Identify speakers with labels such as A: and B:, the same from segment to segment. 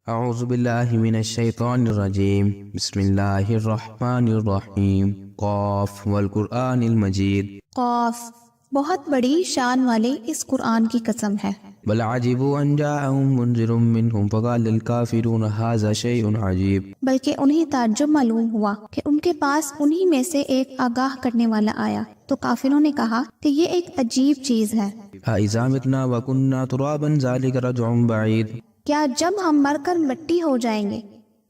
A: اعوذ باللہ من الشیطان الرجیم بسم اللہ الرحمن الرحیم قاف والقرآن المجید۔
B: قاف، بہت بڑی شان والے اس قرآن کی قسم ہے۔
A: بل عجبوا ان جاءهم منذر منهم فقال الكافرون هذا شیء عجیب،
B: بلکہ انہیں تعجب معلوم ہوا کہ ان کے پاس انہی میں سے ایک آگاہ کرنے والا آیا تو کافروں نے کہا کہ یہ ایک عجیب چیز ہے۔
A: اذا متنا وكنا ترابا ذلك رجع بعید،
B: کیا جب ہم مر کر مٹی ہو جائیں گے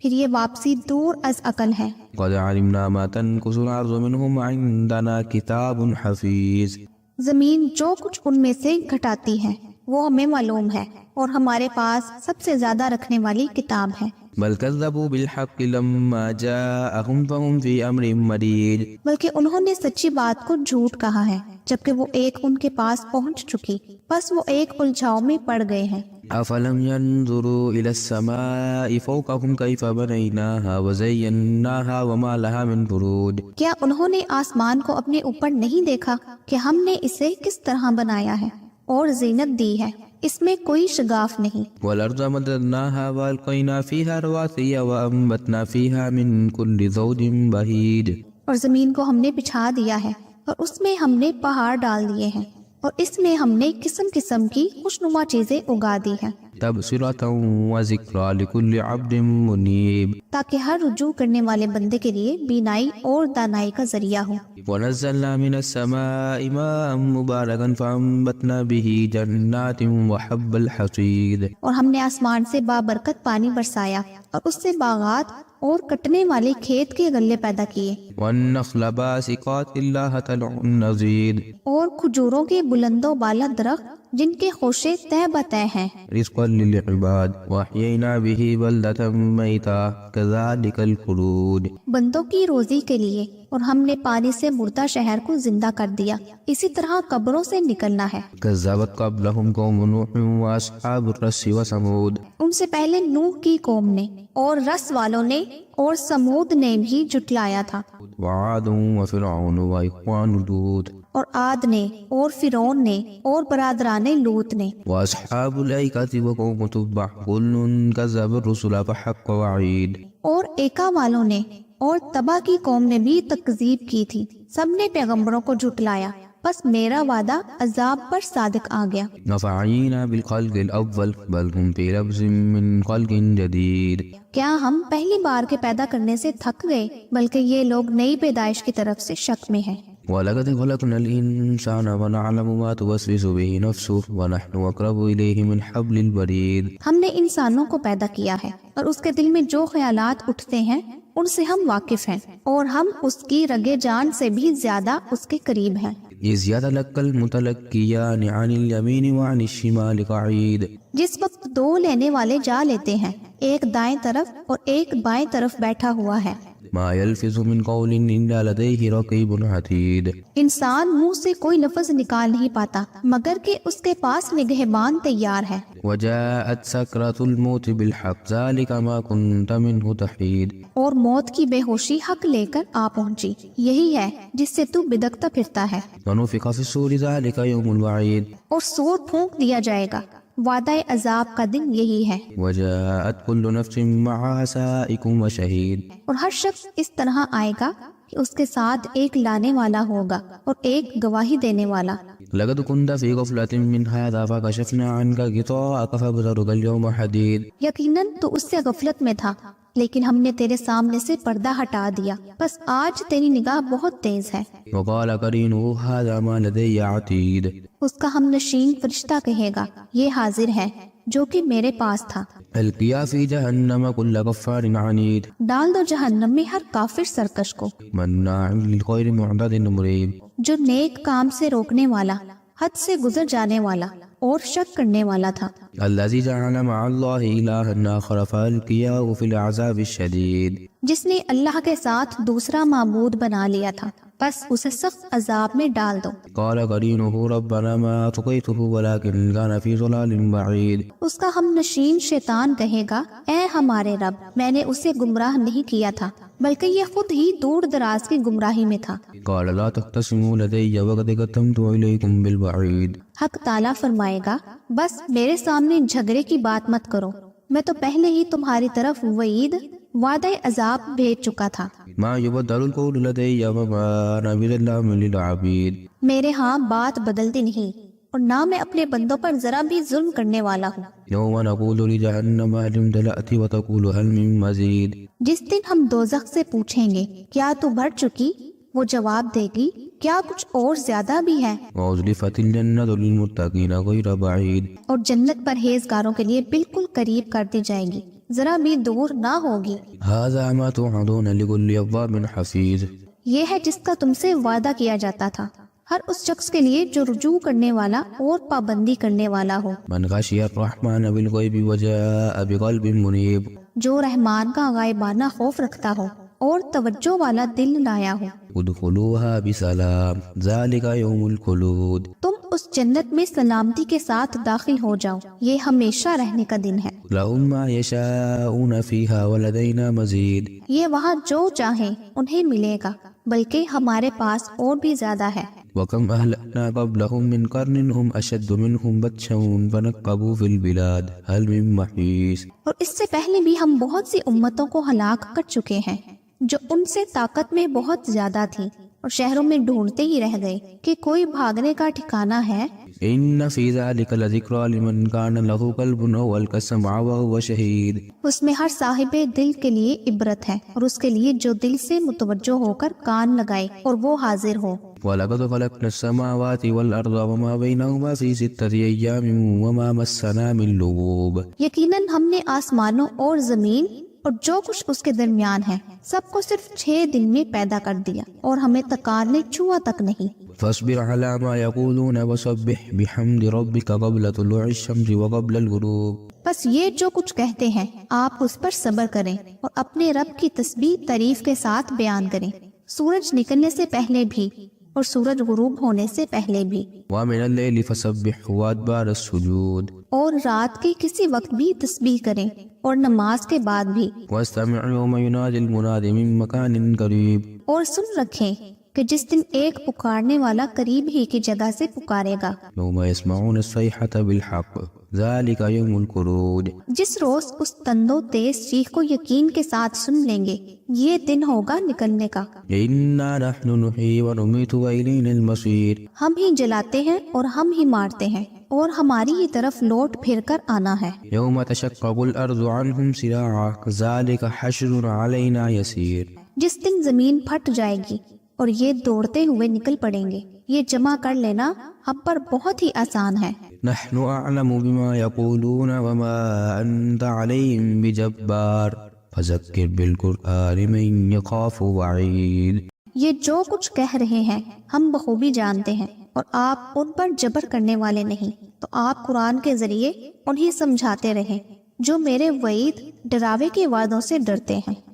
B: پھر یہ واپسی دور از عقل ہے۔
A: قد علمنا ما تنقص الارض منهم عندنا کتاب حفیظ،
B: زمین جو کچھ ان میں سے گھٹاتی ہے وہ ہمیں معلوم ہے اور ہمارے پاس سب سے زیادہ رکھنے والی کتاب ہے۔
A: بل كذبوا بالحق لما جاءهم فهم في امر مريج،
B: بلکہ انہوں نے سچی بات کو جھوٹ کہا ہے جبکہ وہ ایک ان کے پاس پہنچ چکی، بس وہ ایک الجھاؤ میں پڑ گئے ہیں۔
A: افلم ينظروا الى السماء فوقهم كيف بنيناها وزيناها وما لها من فروج،
B: کیا انہوں نے آسمان کو اپنے اوپر نہیں دیکھا کہ ہم نے اسے کس طرح بنایا ہے اور زینت دی ہے، اس میں کوئی شگاف نہیں۔
A: والارض مددناها والقينا فيها رواسي وانبتنا فيها من كل زوج بهيج،
B: اور زمین کو ہم نے بچھا دیا ہے اور اس میں ہم نے پہاڑ ڈال دیے ہیں اور اس میں ہم نے قسم قسم کی خوشنما چیزیں اگا دی ہیں،
A: تبصرة وذكرى لكل عبد منيب،
B: تاکہ ہر رجوع کرنے والے بندے کے لیے بینائی اور دانائی کا ذریعہ ہو۔
A: ونزلنا من السماء ماء مباركا فانبتنا به جنات وحب الحصيد،
B: اور ہم نے آسمان سے بابرکت پانی برسایا اور اس سے باغات اور کٹنے والے کھیت کے غلے پیدا کیے،
A: والنخل باسقات لها طلع نضيد،
B: اور کھجوروں کے بلند و بالا درخت جن کے خوشے تہ بتہ ہیں،
A: رزقا للعباد واحيينا به بلدة ميتا كذلك الخلود،
B: بندوں کی روزی کے لیے، اور ہم نے پانی سے مردہ شہر کو زندہ کر دیا، اسی طرح قبروں سے نکلنا ہے۔
A: كذبت قبلهم قوم نوح واصحاب الرس وثمود،
B: ان سے پہلے نوح کی قوم نے اور رس والوں نے اور سمود نے بھی جھٹلایا تھا،
A: وعاد وفرعون واخوان لوط،
B: اور عاد نے اور فرعون نے اور برادران لوط نے،
A: واصحاب الایکة وقوم تبع كل كذب الرسل فحق وعید،
B: اور ایکا والوں نے اور تبا کی قوم نے بھی تکذیب کی تھی، سب نے پیغمبروں کو جھٹلایا، بس میرا وعدہ عذاب پر صادق آ گیا۔
A: نفعینا بالخلق الاول بل هم في لبس من خلق جدید،
B: کیا ہم پہلی بار کے پیدا کرنے سے تھک گئے، بلکہ یہ لوگ نئی پیدائش کی طرف سے شک میں ہیں۔
A: وَلَقَدْ خَلَقْنَا الْإِنسَانَ وَنَعْلَمُ مَا تُوَسْوِسُ بِهِ نَفْسُهُ وَنَحْنُ أَقْرَبُ إِلَيْهِ مِنْ حَبْلِ الْوَرِيدِ،
B: ہم نے انسانوں کو پیدا کیا ہے اور اس کے دل میں جو خیالات اٹھتے ہیں ان سے ہم واقف ہیں، اور ہم اس کی رگے جان سے بھی زیادہ اس کے قریب ہیں۔
A: إِذْ يَتَلَقَّى الْمُتَلَقِّيَانِ عَنِ الْيَمِينِ وَعَنِ الشِّمَالِ قَعِيدٌ،
B: جس وقت دو لینے والے جا لیتے ہیں، ایک دائیں طرف اور ایک بائیں طرف بیٹھا ہوا ہے،
A: مَا يَلْفِظُ مِنْ قَوْلٍ إِلَّا لَدَيْهِ رَقِيبٌ عَتِيدٌ،
B: انسان منہ سے کوئی لفظ نکال نہیں پاتا مگر کہ اس کے پاس نگہبان تیار ہے۔
A: وَجَاءَتْ سَكْرَةُ الْمَوْتِ بِالْحَقِّ ذَلِكَ مَا كُنْتَ مِنْهُ تَحِيدُ،
B: اور موت کی بے ہوشی حق لے کر آ پہنچی، یہی ہے جس سے تو بدکتا پھرتا ہے۔
A: وَنُفِخَ فِي الصُّورِ ذَلِكَ يَوْمُ الْوَعِيدِ،
B: اور سور پھونک دیا جائے گا، وعدہ عذاب کا دن یہی ہے۔
A: وَجَاءَتْ كُلُّ نَفْسٍ مَعَهَا سَائِقٌ وَشَهِيدٌ،
B: اور ہر شخص اس طرح آئے گا کہ اس کے ساتھ ایک لانے والا ہوگا اور ایک گواہی دینے والا۔
A: لقد كنت في غفلة من هذا فكشفنا عنك غطاءك فبصرك اليوم حديد،
B: یقیناً تو اس سے غفلت میں تھا لیکن ہم نے تیرے سامنے سے پردہ ہٹا دیا، بس آج تیری نگاہ بہت تیز ہے۔
A: وقال قرينه هذا ما لدي عتيد،
B: اس کا ہم نشین فرشتہ کہے گا یہ حاضر ہے جو کہ میرے پاس تھا۔
A: القيا في جهنم كل كفار عنيد،
B: ڈال دو جہنم میں ہر کافر سرکش کو،
A: مناع للخير معتد مريب،
B: جو نیک کام سے روکنے والا، حد سے گزر جانے والا اور شک کرنے والا تھا۔
A: الذي جعل مع الله إلها آخر فألقياه في العذاب الشديد،
B: جس نے اللہ کے ساتھ دوسرا معبود بنا لیا تھا، بس اسے سخت عذاب میں ڈال دو۔
A: قال قرينه ربنا ما أطغيته ولكن كان في ضلال بعيد،
B: اس کا ہم نشین شیطان کہے گا اے ہمارے رب، میں نے اسے گمراہ نہیں کیا تھا بلکہ یہ خود ہی دور دراز کی گمراہی میں تھا۔
A: قال لا تختصموا لدي وقد قدمت إليكم بالوعيد،
B: حق تعالیٰ فرمائے گا بس میرے سامنے جھگڑے کی بات مت کرو، میں تو پہلے ہی تمہاری طرف وعید وعدہ عذاب بھیج چکا تھا۔
A: ما يبدل القول لدي وما أنا بظلام للعبيد۔
B: میرے ہاں بات بدلتی نہیں اور نہ میں اپنے بندوں پر ذرا بھی ظلم کرنے والا ہوں۔
A: يوم نقول لجهنم هل امتلأت وتقول هل من مزيد۔
B: جس دن ہم دوزخ سے پوچھیں گے کیا تو بھر چکی، وہ جواب دے گی کیا کچھ اور زیادہ بھی ہے۔
A: وأزلفت الجنة للمتقين غير بعيد۔
B: اور جنت پرہیزگاروں کے لیے بالکل قریب کر دی جائے گی، ذرا بھی دور نہ ہوگی۔
A: هذا ما توعدون لكل أواب حفيظ۔
B: یہ ہے جس کا تم سے وعدہ کیا جاتا تھا ہر اس شخص کے لیے جو رجوع کرنے والا اور پابندی کرنے والا ہو۔
A: من خشي الرحمن بالغيب وجاء بقلب منيب۔
B: جو رحمان کا غائبانہ خوف رکھتا ہو اور توجہ والا دل لایا ہو۔
A: ادخلوها بسلام ذلك يوم الخلود۔
B: تم اس جنت میں سلامتی کے ساتھ داخل ہو جاؤ، یہ ہمیشہ رہنے کا دن ہے۔
A: لهم ما يشاءون فيها ولدينا مزيد۔
B: یہ وہاں جو چاہیں انہیں ملے گا، بلکہ ہمارے پاس اور بھی زیادہ ہے۔
A: وكم أهلكنا قبلهم من قرن هم أشد منهم بطشا فنقبوا في البلاد هل من محيص۔
B: اور اس سے پہلے بھی ہم بہت سی امتوں کو ہلاک کر چکے ہیں جو ان سے طاقت میں بہت زیادہ تھی، اور شہروں میں ڈھونڈتے ہی رہ گئے کہ کوئی بھاگنے کا ٹھکانہ ہے۔
A: إن في ذلك لذكرى لمن كان له قلب أو ألقى السمع وهو شهيد۔
B: اس میں ہر صاحب دل کے لیے عبرت ہے، اور اس کے لیے جو دل سے متوجہ ہو کر کان لگائے اور وہ حاضر ہو۔
A: ولقد خلقنا السماوات والأرض وما بينهما في 6 أيام وما مسنا من لغوب۔
B: یقیناً ہم نے آسمانوں اور زمین اور جو کچھ اس کے درمیان ہے سب کو صرف 6 دن میں پیدا کر دیا، اور ہمیں تکار نے چھوا تک نہیں۔
A: فاصبر على ما يقولون وسبح بحمد ربك قبل طلوع الشمس وقبل الغروب۔
B: بس یہ جو کچھ کہتے ہیں آپ اس پر صبر کریں اور اپنے رب کی تسبیح تعریف کے ساتھ بیان کریں، سورج نکلنے سے پہلے بھی اور سورج غروب ہونے سے پہلے بھی۔
A: ومن الليل فسبح وأدبار السجود۔
B: اور رات کے کسی وقت بھی تسبیح کریں اور نماز کے بعد بھی۔
A: واستمع يوم ينادي المنادي من مكان قريب۔
B: اور سن رکھیں کہ جس دن ایک پکارنے والا قریب ہی کی جگہ سے پکارے گا۔
A: يوم يسمعون الصيحة بالحق ذلك يوم الخروج۔
B: جس روز اس تندو تیز چیخ کو یقین کے ساتھ سن لیں گے، یہ دن ہوگا نکلنے کا۔
A: إنا نحن نحيي ونميت وإلينا المصير۔
B: ہم ہی جلاتے ہیں اور ہم ہی مارتے ہیں، اور ہماری ہی طرف لوٹ پھر کر آنا ہے۔
A: يوم تشقق الأرض عنهم سراعا ذلك حشر علينا يسير۔
B: جس دن زمین پھٹ جائے گی اور یہ دوڑتے ہوئے نکل پڑیں گے، یہ جمع کر لینا ہم پر بہت ہی آسان ہے۔
A: نحن أعلم بما يقولون وما أنت عليهم بجبار فذكر بالقرآن من يخاف وعيد۔
B: یہ جو کچھ کہہ رہے ہیں ہم بخوبی جانتے ہیں، اور آپ ان پر جبر کرنے والے نہیں، تو آپ قرآن کے ذریعے انہیں سمجھاتے رہیں جو میرے وعید ڈراوے کے وعدوں سے ڈرتے ہیں۔